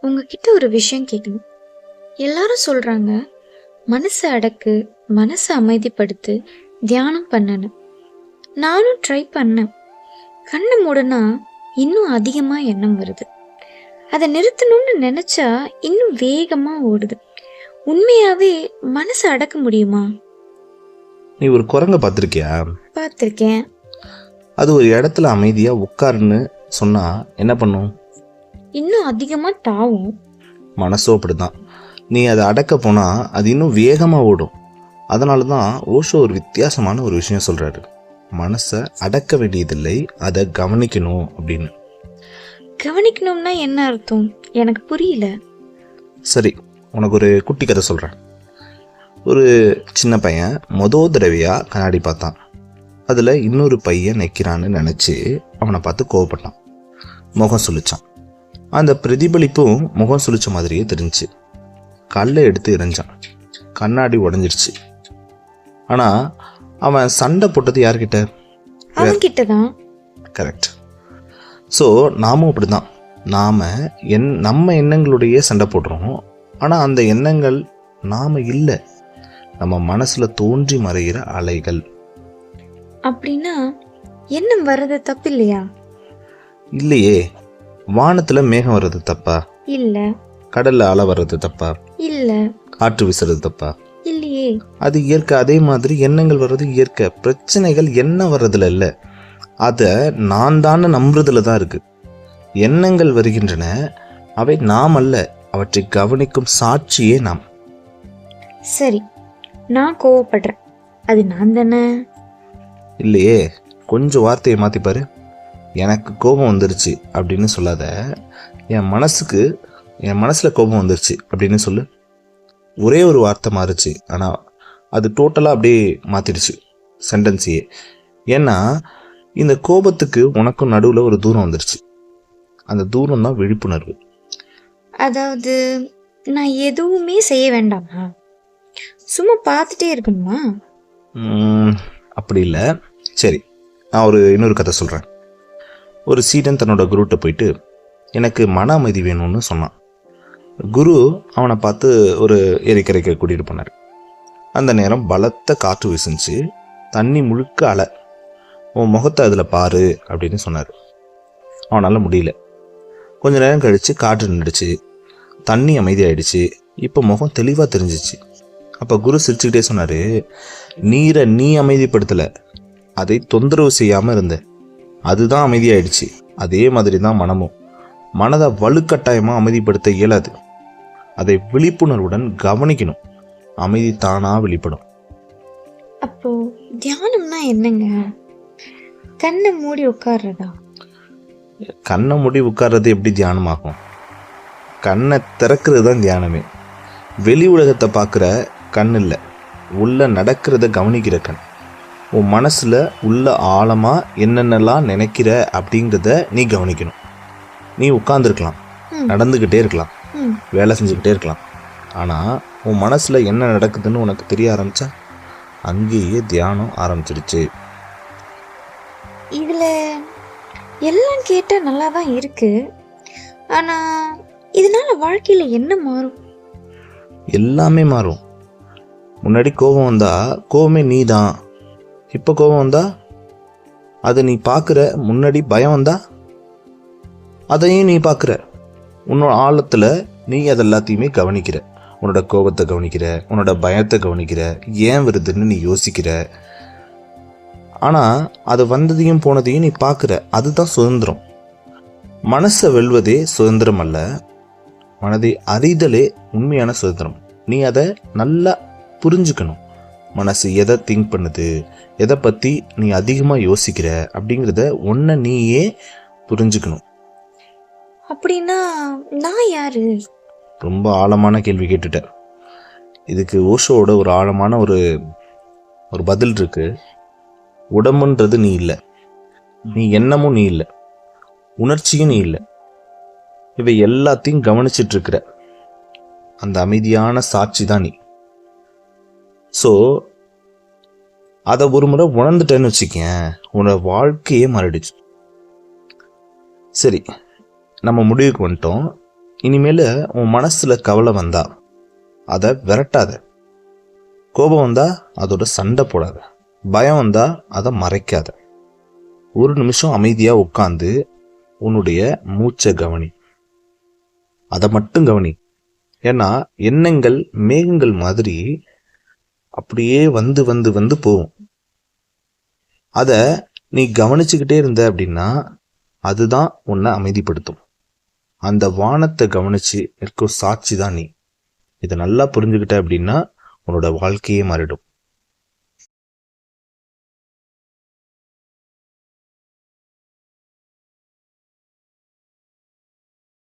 உங்ககிட்ட ஒரு விஷயம் கேட்கணும். எல்லாரும் சொல்றாங்க, மனசை அடக்கு, மனசை அமைதிப்படுத்து, தியானம் பண்ணனு. நானும் ட்ரை பண்ணேன். கண்ணை மூடனா இன்னும் அதிகமா எண்ணம் வருது. அதை நிறுத்தணும்னு நினைச்சா இன்னும் வேகமா ஓடுது. உண்மையாவே மனசை அடக்க முடியுமா? நீ ஒரு குரங்க பார்த்துருக்கியா? பார்த்துருக்கேன். அது ஒரு இடத்துல அமைதியா உட்காருன்னு சொன்னா என்ன பண்ணும்? இன்னும் அதிகமா தாவும். மனசோ அப்படிதான். நீ அதை அடக்க போனா அது இன்னும் வேகமா ஓடும். அதனால தான் ஓஷோ ஒரு வித்தியாசமான ஒரு விஷயம் சொல்றாரு. மனசை அடக்க வேண்டியதில்லை, அதை கவனிக்கணும் அப்படின்னு. கவனிக்கணும்னா என்ன அர்த்தம்? எனக்கு புரியல. சரி, உனக்கு ஒரு குட்டி கதை சொல்றேன். ஒரு சின்ன பையன் தடவையா கண்ணாடி பார்த்தான். அதில் இன்னொரு பையன் நிற்கிறான்னு நினச்சி அவனை பார்த்து கோவப்பட்டான். முகம் சுழிச்சான். அந்த பிரதிபலிப்பும் முகம் சுழிச்ச மாதிரியே தெரிஞ்சிச்சு. கல்லை எடுத்து எறிஞ்சான். கண்ணாடி உடஞ்சிருச்சு. ஆனால் அவன் சண்டை போட்டது யார்கிட்ட? அவன்கிட்ட தான். கரெக்ட். ஸோ நாமும் அப்படி தான். நம்ம எண்ணங்களுடைய சண்டை போடுறோம். ஆனால் அந்த எண்ணங்கள் நாம் இல்லை, நம்ம மனசில் தோன்றி மறைகிற அலைகள். அப்படின்னா எண்ணம் வர்றது தப்பு இல்லையா? இல்லையே. வானத்தில் மேகம் வர்றது தப்பா? இல்லை. கடலில் அலை வர்றது தப்பா? இல்லை. காற்று வீசுறது தப்பா? இல்லையே. அது இயற்கை. அதே மாதிரி எண்ணங்கள் வர்றது இயற்கை. பிரச்சனைகள் எண்ணம் வர்றதுல இல்லை, அதை நான் தான் நம்புறதுல தான் இருக்கு. எண்ணங்கள் வருகின்றன, அவை நாம் அல்ல, அவற்றை கவனிக்கும் சாட்சியே நாம். சரி, நான் கோவப்படுறேன், அது நான் தானே? இல்லையே. கொஞ்சம் வார்த்தையை மாற்றிப்பாரு. எனக்கு கோபம் வந்துருச்சு அப்படின்னு சொல்லாத. என் மனசில் கோபம் வந்துருச்சு அப்படின்னு சொல்லு. ஒரே ஒரு வார்த்தை மாறுச்சு, ஆனால் அது டோட்டலாக அப்படியே மாற்றிடுச்சு சென்டென்ஸையே. ஏன்னா இந்த கோபத்துக்கு உனக்கும் நடுவில் ஒரு தூரம் வந்துருச்சு. அந்த தூரம் தான் விழிப்புணர்வு. அதாவது நான் எதுவுமே செய்ய வேண்டாமா? சும்மா பார்த்துட்டே இருக்கணுமா? அப்படி இல்லை. சரி, நான் இன்னொரு கதை சொல்கிறேன். ஒரு சீடன் தன்னோட குருட்ட போயிட்டு எனக்கு மன அமைதி வேணும்னு சொன்னான். குரு அவனை பார்த்து ஒரு ஏரிக்கரைக்கு கூட்டிகிட்டு போனார். அந்த நேரம் பலத்த காற்று வீசுச்சு. தண்ணி முழுக்க அலை. உன் முகத்தை அதில் பாரு அப்படின்னு சொன்னார். அவனால் முடியல. கொஞ்ச நேரம் கழித்து காற்று நின்றுச்சு. தண்ணி அமைதியாயிடுச்சு. இப்போ முகம் தெளிவாக தெரிஞ்சிச்சு. அப்போ குரு சிரிச்சுக்கிட்டே சொன்னார், நீரை நீ அமைதிப்படுத்தலை, அதை தொந்தரவு செய்யாமல் இருந்த, அதுதான் அமைதியாயிடுச்சு. அதே மாதிரி தான் மனமும். மனதை வலுக்கட்டாயமாக அமைதிப்படுத்த இயலாது. அதை விழிப்புணர்வுடன் கவனிக்கணும். அமைதி தானா வெளிப்படும். அப்போ தியானம்னா என்னங்க? கண்ணை மூடி உட்கார்றதா? கண்ணை மூடி உட்கார்றது எப்படி தியானமாகும்? கண்ணை திறக்கிறது தான் தியானமே. வெளி உலகத்தை பார்க்குற கண் இல்லை, உள்ள நடக்கிறத கவனிக்கிற கண். உன் மனசில் உள்ள ஆழமாக என்னென்னலாம் நினைக்கிற அப்படிங்கிறத நீ கவனிக்கணும். நீ உட்காந்துருக்கலாம், நடந்துக்கிட்டே இருக்கலாம், வேலை செஞ்சுக்கிட்டே இருக்கலாம். ஆனால் உன் மனசில் என்ன நடக்குதுன்னு உனக்கு தெரிய ஆரம்பித்தா அங்கேயே தியானம் ஆரம்பிச்சிடுச்சு. இதில் எல்லாம் கேட்டால் நல்லா தான் இருக்குது. ஆனால் இதனால் வாழ்க்கையில் என்ன மாறும்? எல்லாமே மாறும். முன்னாடி கோபம் வந்தால் கோபமே நீ தான். இப்போ கோபம் வந்தால் அதை நீ பார்க்குற. முன்னாடி பயம் வந்தால் அதையும் நீ பார்க்குற. உன்னோட ஆழத்தில் நீ அதெல்லாத்தையுமே கவனிக்கிற. உன்னோட கோபத்தை கவனிக்கிற, உன்னோட பயத்தை கவனிக்கிற, ஏன் வருதுன்னு நீ யோசிக்கிற. ஆனால் அது வந்ததையும் போனதையும் நீ பார்க்குற. அதுதான் சுதந்திரம். மனசை வெல்வதே சுதந்திரம் அல்ல, மனதை அறிதலே உண்மையான சுதந்திரம். நீ அதை நல்லா புரிஞ்சுக்கணும். மனசு எதை திங்க் பண்ணுது, எதை பற்றி நீ அதிகமாக யோசிக்கிற அப்படிங்கிறத ஒன்றை நீயே புரிஞ்சுக்கணும். அப்படின்னா நான் யாரு? ரொம்ப ஆழமான கேள்வி கேட்டுட்ட. இதுக்கு ஓஷோவோட ஒரு ஆழமான ஒரு பதில் இருக்கு. உடம்புன்றது நீ இல்லை, நீ எண்ணமும் நீ இல்லை, உணர்ச்சியும் நீ இல்லை. இவை எல்லாத்தையும் கவனிச்சிட்டு இருக்கிற அந்த அமைதியான சாட்சி தான் நீ. ஸோ அதை ஒரு முறை உணர்ந்துட்டேன்னு வச்சுக்கேன், உன்னோட வாழ்க்கையே மாறிடுச்சு. சரி, நம்ம முடிவுக்கு வந்துட்டோம். இனிமேல் உன் மனசுல கவலை வந்தா அதை விரட்டாத, கோபம் வந்தா அதோட சண்டை போடாத, பயம் வந்தா அதை மறைக்காத. ஒரு நிமிஷம் அமைதியா உட்காந்து உன்னுடைய மூச்சை கவனி, அதை மட்டும் கவனி. ஏன்னா எண்ணங்கள் மேகங்கள் மாதிரி அப்படியே வந்து வந்து வந்து போகும். அதை நீ கவனிச்சுக்கிட்டே இருந்த அப்படின்னா அதுதான் உன்னை அமைதிப்படுத்தும். அந்த வானத்தை கவனிச்சு இருக்க சாட்சி தான் நீ. இதை நல்லா புரிஞ்சுக்கிட்ட அப்படின்னா உன்னோட வாழ்க்கையே மாறிடும்.